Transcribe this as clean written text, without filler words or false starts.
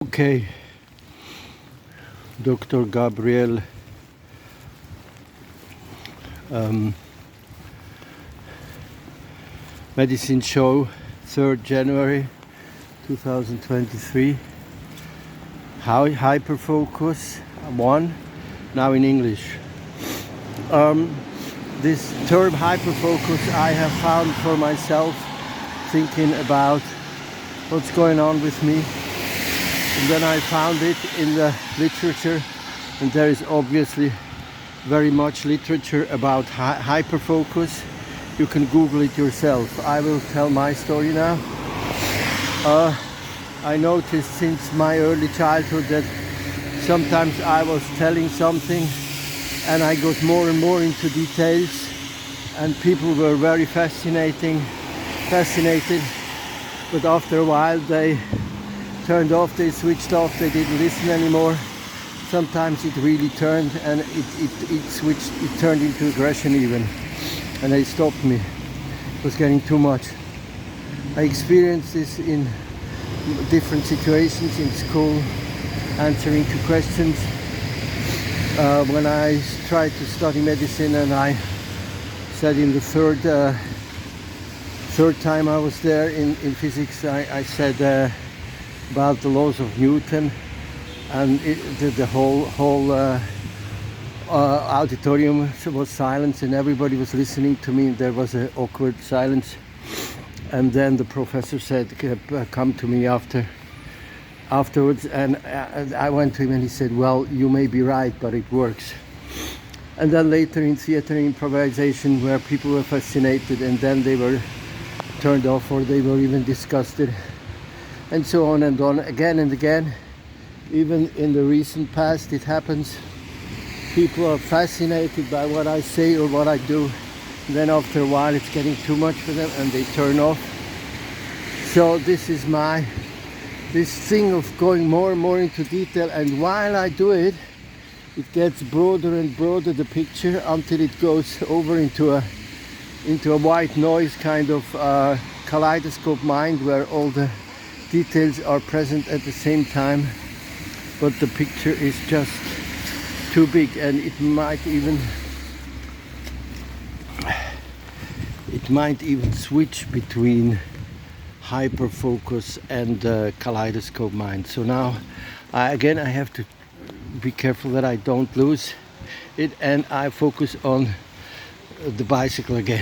Okay, DoktorGabriel, Medicine Show, 3rd January 2023. Hyperfocus 1, now in English. This term hyperfocus I have found for myself, thinking about what's going on with me. And then I found it in the literature, and there is obviously very much literature about hyperfocus. You can Google it yourself. I will tell my story now. I noticed since my early childhood that sometimes I was telling something and I got more and more into details, and people were very fascinated, but after a while they turned off, they switched off, they didn't listen anymore. Sometimes it really turned, and it turned into aggression even, and they stopped me. It was getting too much. I experienced this in different situations in school, answering to questions. When I tried to study medicine, and I said in the third time I was there in physics, I said about the laws of Newton, and the whole auditorium was silent, and everybody was listening to me, and there was an awkward silence. And then the professor said, come to me afterwards, and I went to him, and he said, well, you may be right, but it works. And then later in theater improvisation, where people were fascinated, and then they were turned off, or they were even disgusted, and so on and on, again and again. Even in the recent past it happens. People are fascinated by what I say or what I do, and then after a while it's getting too much for them and they turn off. So this is this thing of going more and more into detail, and while I do it, it gets broader and broader, the picture, until it goes over into a white noise kind of kaleidoscope mind, where all the details are present at the same time, but the picture is just too big, and it might even switch between hyperfocus and kaleidoscope mind. So now I have to be careful that I don't lose it, and I focus on the bicycle again.